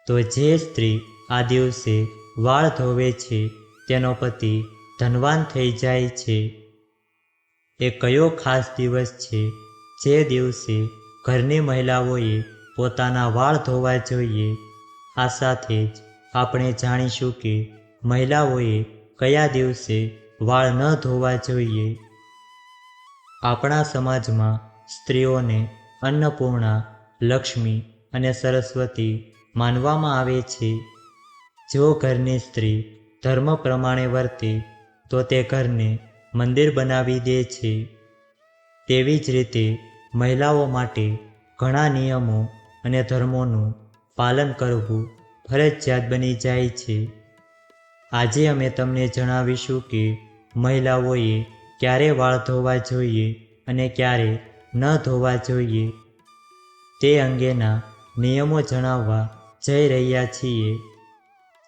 તો જે સ્ત્રી આ દિવસે વાળ ધોવે છે તેનો પતિ ધનવાન થઈ જાય છે. એ કયો ખાસ દિવસ છે જે દિવસે ઘરની મહિલાઓએ પોતાના વાળ ધોવા જોઈએ? આ સાથે જ આપણે જાણીશું કે મહિલાઓએ કયા દિવસે વાળ ન ધોવા જોઈએ. આપણા સમાજમાં સ્ત્રીઓને અન્નપૂર્ણા, લક્ષ્મી અને સરસ્વતી માનવામાં આવે છે. જો ઘરની સ્ત્રી ધર્મ પ્રમાણે વર્તે તો તે ઘરને મંદિર બનાવી દે છે. તેવી જ રીતે મહિલાઓ માટે ઘણા નિયમો અને ધર્મોનું પાલન કરવું ફરજિયાત બની જાય છે. આજે અમે તમને જણાવીશું કે મહિલાઓએ ક્યારે વાળ ધોવા જોઈએ અને ક્યારે ન ધોવા જોઈએ. તે અંગેના નિયમો જણાવવા જઈ રહ્યા છીએ,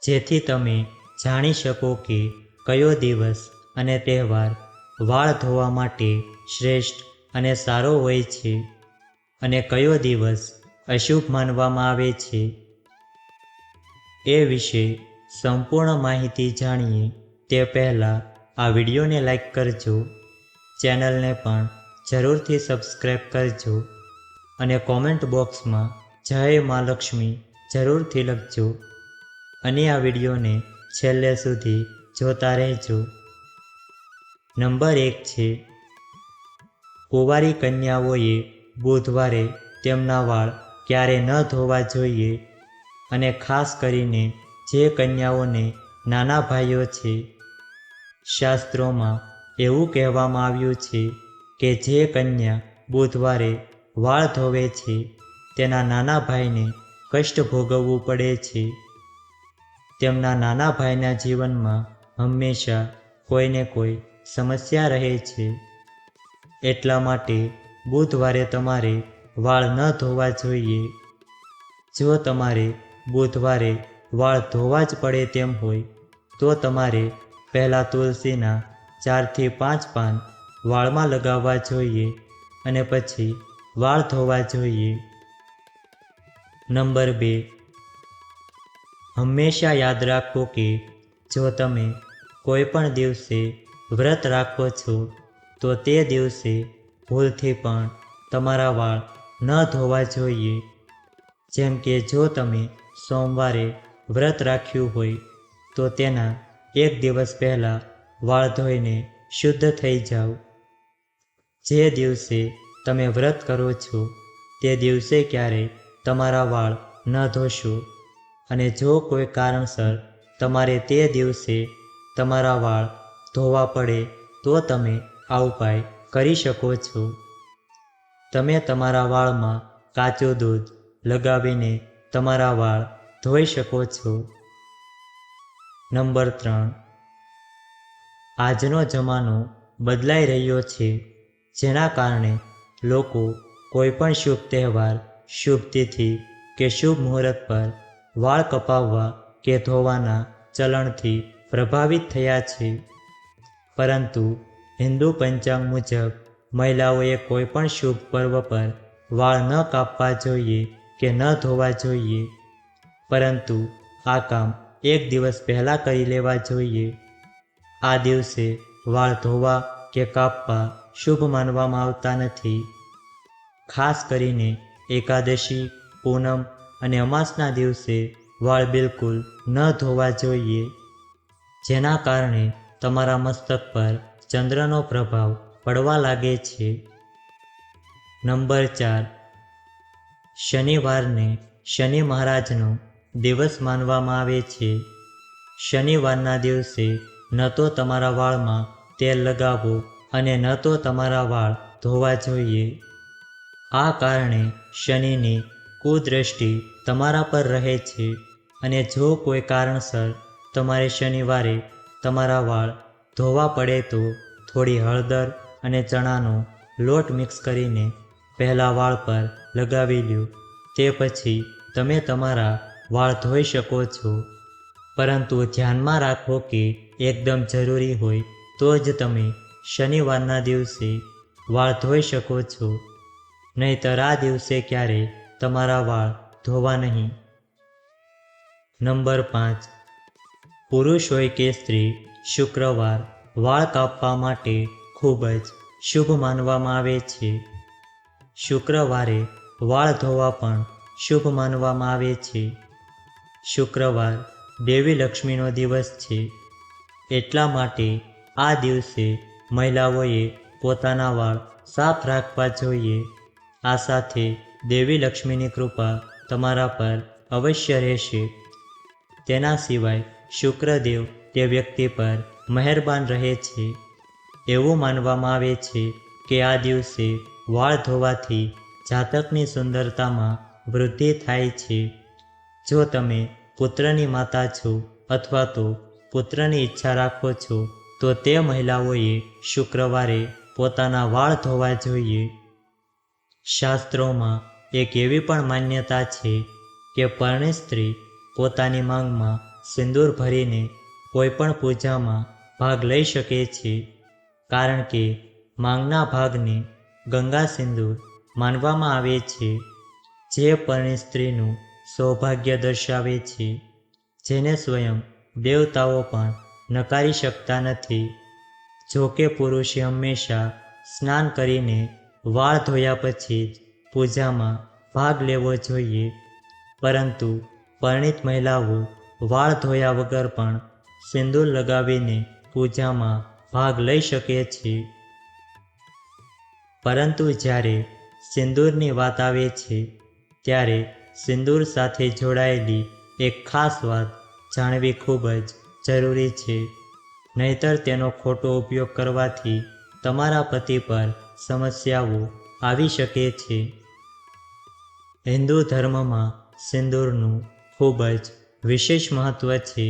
જેથી તમે જાણી શકો કે કયો દિવસ અને તહેવાર વાળ ધોવા માટે શ્રેષ્ઠ અને સારો હોય છે અને કયો દિવસ અશુભ માનવામાં આવે છે. એ વિશે સંપૂર્ણ માહિતી જાણીએ તે પહેલાં આ વિડીયોને લાઈક કરજો, ચેનલને પણ જરૂરથી સબસ્ક્રાઈબ કરજો અને કોમેન્ટ બોક્સમાં જય મા લક્ષ્મી જરૂરથી લખજો અને આ વિડીયોને છેલ્લે સુધી જોતા રહેજો. નંબર 1 છે, કુંવારી કન્યાઓએ બુધવારે તેમના વાળ ક્યારે ન ધોવા જોઈએ અને ખાસ કરીને જે કન્યાઓને નાના ભાઈઓ છે. શાસ્ત્રોમાં એવું કહેવામાં આવ્યું છે કે જે કન્યા બુધવારે વાળ ધોવે છે તેના નાના ભાઈને કષ્ટ ભોગવવું પડે છે. તેમના નાના ભાઈના જીવનમાં હંમેશા કોઈને કોઈ સમસ્યા રહે છે. એટલા માટે બુધવારે તમારે વાળ ન ધોવા જોઈએ. જો તમારે બુધવારે વાળ ધોવા જ પડે તેમ હોય તો તમારે પહેલાં તુલસીના 4 થી 5 પાન વાળમાં લગાવવા જોઈએ અને પછી વાળ ધોવા જોઈએ. નંબર 2, હંમેશા યાદ રાખો કે જો તમે કોઈ પણ દિવસે વ્રત રાખો છો તો તે દિવસે ભૂલથી પણ તમારા વાળ ન ધોવા જોઈએ. જેમ કે જો તમે સોમવારે વ્રત રાખ્યું હોય તો તેના 1 દિવસ પહેલાં વાળ ધોઈને શુદ્ધ થઈ જાઓ. જે દિવસે તમે વ્રત કરો છો તે દિવસે ક્યારેય તમારા વાળ ન ધોશો અને જો કોઈ કારણસર તમારે તે દિવસે તમારા વાળ ધોવા પડે તો તમે આ ઉપાય કરી શકો છો. તમે તમારા વાળમાં કાચું દૂધ લગાવીને તમારા વાળ ધોઈ શકો છો. નંબર 3, આજનો જમાનો બદલાઈ રહ્યો છે, જેના કારણે લોકો કોઈ પણ શુભ તહેવાર, શુભ તિથિ કે શુભ મુહૂર્ત પર વાળ કપાવવા કે ધોવાના ચલણથી પ્રભાવિત થયા છે. પરંતુ હિન્દુ પંચાંગ મુજબ મહિલાઓએ કોઈ પણ શુભ પર્વ પર વાળ ન કાપવા જોઈએ કે ન ધોવા જોઈએ, પરંતુ આ કામ 1 દિવસ પહેલાં કરી લેવા જોઈએ. આ દિવસે વાળ ધોવા કે કાપવા શુભ માનવામાં આવતા નથી. ખાસ કરીને એકાદશી, પૂનમ અને અમાસના દિવસે વાળ બિલકુલ ન ધોવા જોઈએ, જેના કારણે તમારા મસ્તક પર ચંદ્રનો પ્રભાવ પડવા લાગે છે. નંબર 4, શનિવારને શનિ મહારાજનો દિવસ માનવામાં આવે છે. શનિવારના દિવસે ન તો તમારા વાળમાં તેલ લગાવો અને ન તો તમારા વાળ ધોવા જોઈએ. આ કારણે શનિની કુદ્રષ્ટિ તમારા પર રહે છે અને જો કોઈ કારણસર તમારે શનિવારે તમારા વાળ ધોવા પડે તો થોડી હળદર અને ચણાનો લોટ મિક્સ કરીને પહેલાં વાળ પર લગાવી લો. તે પછી તમે તમારા વાળ ધોઈ શકો છો, પરંતુ ધ્યાનમાં રાખો કે એકદમ જરૂરી હોય તો જ તમે શનિવારના દિવસે વાળ ધોઈ શકો છો, નહીંતર આ દિવસે ક્યારેય તમારા વાળ ધોવા નહીં. નંબર 5. પુરુષ હોય કે સ્ત્રી, શુક્રવાર વાળ કાપવા માટે ખૂબ જ શુભ માનવામાં આવે છે. શુક્રવારે વાળ ધોવા પણ શુભ માનવામાં આવે છે. શુક્રવાર દેવી લક્ષ્મીનો દિવસ છે. એટલા માટે આ દિવસે મહિલાઓએ પોતાના વાળ સાફ રાખવા જોઈએ. આ સાથે દેવી લક્ષ્મીની કૃપા તમારા પર અવશ્ય રહેશે. તેના સિવાય શુક્રદેવ તે વ્યક્તિ પર મહેરબાન રહે છે. એવું માનવામાં આવે છે કે આ દિવસે વાળ ધોવાથી જાતકની સુંદરતામાં વૃદ્ધિ થાય છે. જો તમે પુત્રની માતા છો અથવા તો પુત્રની ઈચ્છા રાખો છો તો તે મહિલાઓએ શુક્રવારે પોતાના વાળ ધોવા જોઈએ. શાસ્ત્રોમાં એક એવી પણ માન્યતા છે કે પરણિત સ્ત્રી પોતાની માંગમાં સિંદૂર ભરીને કોઈ પણ પૂજામાં ભાગ લઈ શકે છે, કારણ કે માંગના ભાગને ગંગા સિંદૂર માનવામાં આવે છે, જે પરણિત સ્ત્રીનું સૌભાગ્ય દર્શાવે છે, જેને સ્વયં દેવતાઓ પણ નકારી શકતા નથી. જો કે પુરુષે હંમેશા સ્નાન કરીને વાળ ધોયા પછી જ પૂજામાં ભાગ લેવો જોઈએ, પરંતુ પરણિત મહિલાઓ વાળ ધોયા વગર પણ સિંદૂર લગાવીને પૂજામાં ભાગ લઈ શકે છે. પરંતુ જ્યારે સિંદૂરની વાત આવે છે ત્યારે સિંદૂર સાથે જોડાયેલી એક ખાસ વાત જાણવી ખૂબ જ જરૂરી છે, નહીંતર તેનો ખોટો ઉપયોગ કરવાથી તમારા પતિ પર સમસ્યાઓ આવી શકે છે. હિન્દુ ધર્મમાં સિંદૂરનું ખૂબ જ વિશેષ મહત્વ છે,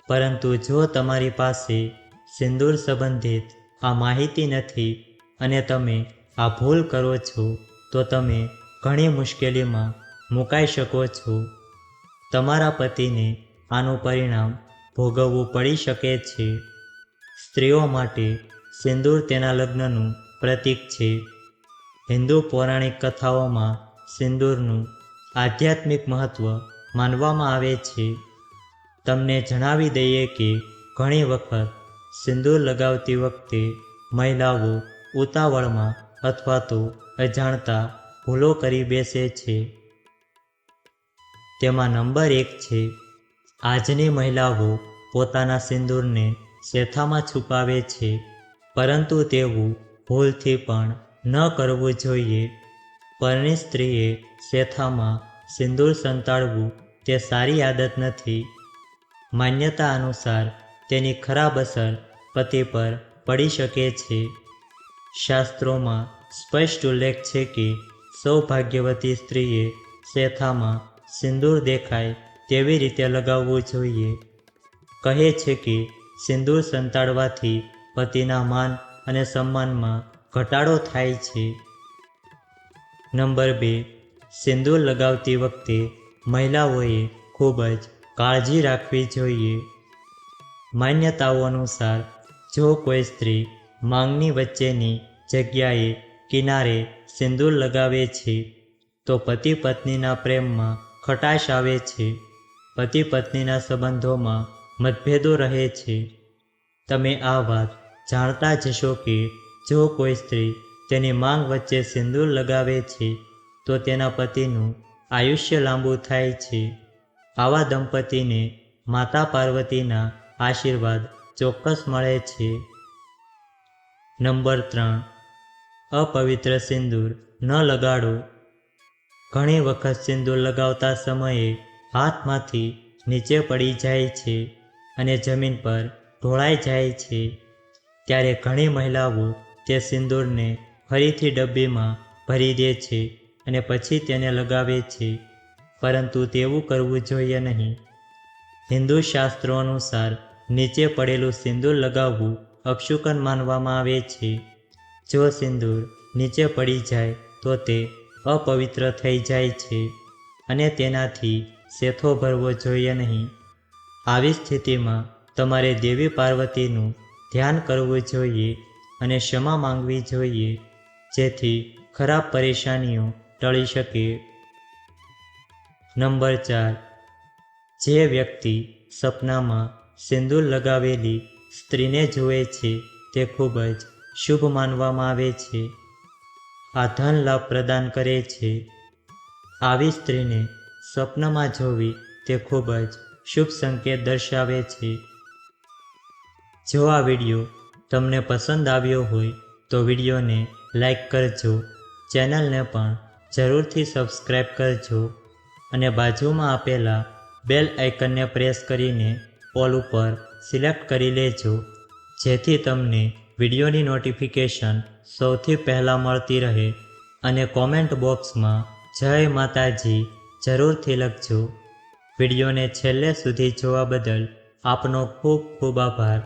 પરંતુ જો તમારી પાસે સિંદૂર સંબંધિત આ માહિતી નથી અને તમે આ ભૂલ કરો છો તો તમે ઘણી મુશ્કેલીમાં મુકાઈ શકો છો. તમારા પતિને આનું પરિણામ ભોગવવું પડી શકે છે. સ્ત્રીઓ માટે સિંદૂર તેના લગ્નનું પ્રતીક છે. હિન્દુ પૌરાણિક કથાઓમાં સિંદૂરનું આધ્યાત્મિક મહત્વ માનવામાં આવે છે. તમને જણાવી દઈએ કે ઘણી વખત સિંદૂર લગાવતી વખતે મહિલાઓ ઉતાવળમાં અથવા તો અજાણતા ભૂલો કરી બેસે છે. તેમાં નંબર 1 છે, આજની મહિલાઓ પોતાના સિંદૂરને શેથામાં છુપાવે છે, પરંતુ તેવું ભૂલથી પણ ન કરવું જોઈએ. પરણિત સ્ત્રીએ શેથામાં સિંદૂર સંતાડવું તે સારી આદત નથી. માન્યતા અનુસાર તેની ખરાબ અસર પતિ પર પડી શકે છે. શાસ્ત્રોમાં સ્પષ્ટ ઉલ્લેખ છે કે સૌભાગ્યવતી સ્ત્રીએ શેથામાં સિંદૂર દેખાય તેવી રીતે લગાવવું જોઈએ. કહે છે કે સિંદૂર સંતાડવાથી પતિના માન અને સન્માનમાં ઘટાડો થાય છે. નંબર 2. સિંદૂર લગાવતી વખતે મહિલાઓએ ખૂબ જ કાળજી રાખવી જોઈએ. માન્યતાઓ અનુસાર જો કોઈ સ્ત્રી માંગની વચ્ચેની જગ્યાએ કિનારે સિંદૂર લગાવે છે તો પતિ પત્નીના પ્રેમમાં ખટાશ આવે છે. પતિ પત્નીના સંબંધોમાં મતભેદો રહે છે. તમે આ વાત જાણતા જ હશો કે જો કોઈ સ્ત્રી તેની માંગ વચ્ચે સિંદૂર લગાવે છે તો તેના પતિનું આયુષ્ય લાંબુ થાય છે. આવા દંપતીને માતા પાર્વતીના આશીર્વાદ ચોક્કસ મળે છે. નંબર 3. અપવિત્ર સિંદૂર ન લગાડો. ઘણી વખત સિંદૂર લગાવતા સમયે હાથમાંથી નીચે પડી જાય છે અને જમીન પર ઢોળાઈ જાય છે. ત્યારે ઘણી મહિલાઓ તે સિંદૂરને ફરીથી ડબ્બીમાં ભરી દે છે અને પછી તેને લગાવે છે, પરંતુ તેવું કરવું જોઈએ નહીં. હિન્દુ શાસ્ત્રો અનુસાર નીચે પડેલું સિંદૂર લગાવવું અપશુકન માનવામાં આવે છે. જો સિંદૂર નીચે પડી જાય તો તે અપવિત્ર થઈ જાય છે અને તેનાથી શેથો ભરવો જોઈએ નહીં. આવી સ્થિતિમાં તમારે દેવી પાર્વતીનું ધ્યાન કરવું જોઈએ અને ક્ષમા માંગવી જોઈએ, જેથી ખરાબ પરેશાનીઓ ટળી શકે. નંબર 4. જે વ્યક્તિ સપનામાં સિંદૂર લગાવેલી સ્ત્રીને જુએ છે તે ખૂબ જ શુભ માનવામાં આવે છે. આ ધન લાભ પ્રદાન કરે છે. આવી સ્ત્રીને સ્વપ્નમાં જોવી તે ખૂબ જ શુભ સંકેત દર્શાવે છે. જો આ વિડીયો તમને પસંદ આવ્યો હોય તો વિડીયોને લાઈક કરજો, ચેનલને પણ જરૂરથી સબસ્ક્રાઈબ કરજો અને બાજુમાં આપેલા બેલ આઇકનને પ્રેસ કરીને ઓલ ઉપર સિલેક્ટ કરી લેજો, જેથી તમને વિડીયોની નોટિફિકેશન સૌથી પહેલાં મળતી રહે. અને કોમેન્ટ બોક્સમાં જય માતાજી જરૂરથી લખજો. વિડીયોને છેલ્લે સુધી જોવા બદલ આપનો ખૂબ ખૂબ આભાર.